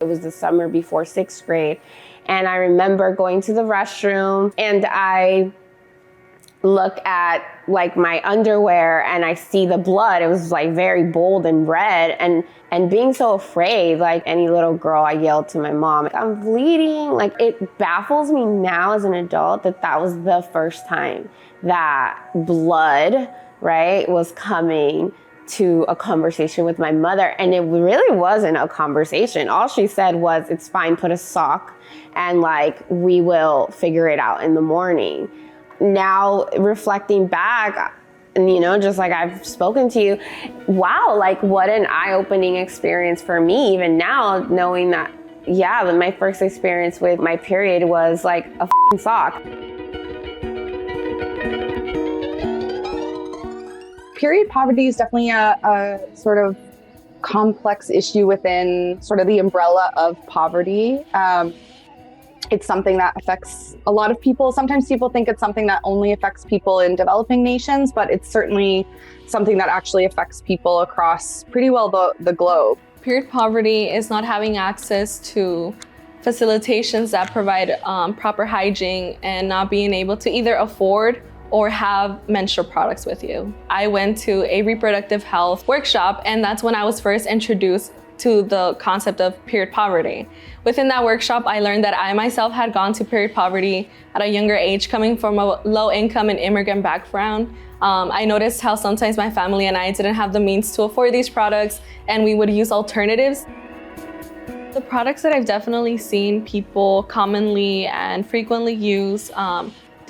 It was the summer before 6th grade. And I remember going to the restroom and I look at like my underwear and I see the blood. It was like very bold and red, and being so afraid, like any little girl, I yelled to my mom, I'm bleeding. Like, it baffles me now as an adult that that was the first time that blood, right, was coming to a conversation with my mother. And it really wasn't a conversation. All she said was, it's fine, put a sock, and like, we will figure it out in the morning. Now, reflecting back, and you know, just like I've spoken to you, wow, like what an eye-opening experience for me, even now, knowing that, yeah, my first experience with my period was like a f***ing sock. Period poverty is definitely a sort of complex issue within sort of the umbrella of poverty. It's something that affects a lot of people. Sometimes people think it's something that only affects people in developing nations, but it's certainly something that actually affects people across pretty well the globe. Period poverty is not having access to facilitations that provide proper hygiene and not being able to either afford or have menstrual products with you. I went to a reproductive health workshop, and that's when I was first introduced to the concept of period poverty. Within that workshop, I learned that I myself had gone to period poverty at a younger age, coming from a low income and immigrant background. I noticed how sometimes my family and I didn't have the means to afford these products, and we would use alternatives. The products that I've definitely seen people commonly and frequently use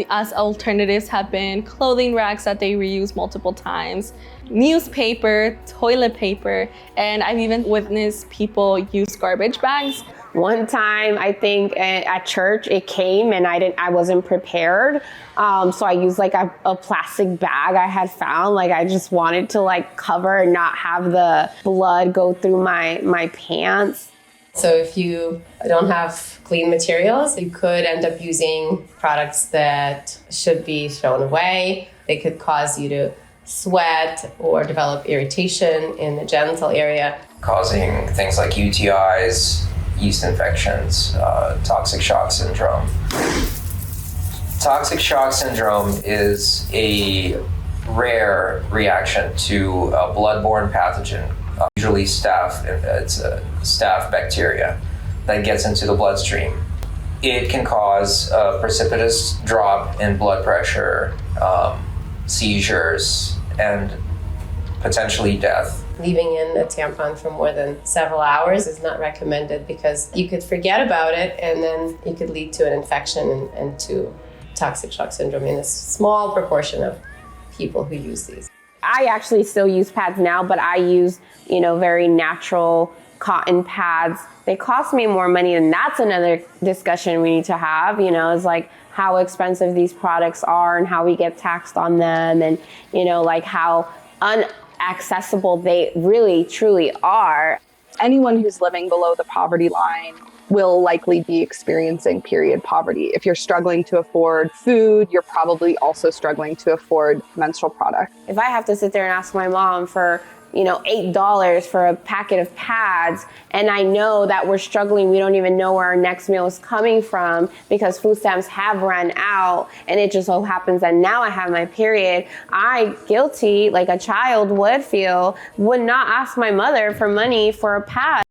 as alternatives have been clothing rags that they reuse multiple times, newspaper, toilet paper, and I've even witnessed people use garbage bags. One time, I think at church, it came and I wasn't prepared. So I used like a plastic bag I had found. Like, I just wanted to like cover and not have the blood go through my pants. So if you don't have clean materials, you could end up using products that should be thrown away. They could cause you to sweat or develop irritation in the genital area, causing things like UTIs, yeast infections, toxic shock syndrome. Toxic shock syndrome is a rare reaction to a blood-borne pathogen, usually staph. It's a staph bacteria that gets into the bloodstream. It can cause a precipitous drop in blood pressure, seizures, and potentially death. Leaving in a tampon for more than several hours is not recommended because you could forget about it and then it could lead to an infection and to toxic shock syndrome in a small proportion of people who use these. I actually still use pads now, but I use, very natural cotton pads. They cost me more money, and that's another discussion we need to have, is like how expensive these products are and how we get taxed on them, and, like how inaccessible they really, truly are. Anyone who's living below the poverty line will likely be experiencing period poverty. If you're struggling to afford food, you're probably also struggling to afford menstrual products. If I have to sit there and ask my mom for, $8 for a packet of pads, and I know that we're struggling, we don't even know where our next meal is coming from because food stamps have run out, and it just so happens that now I have my period, I, guilty, like a child would feel, would not ask my mother for money for a pad.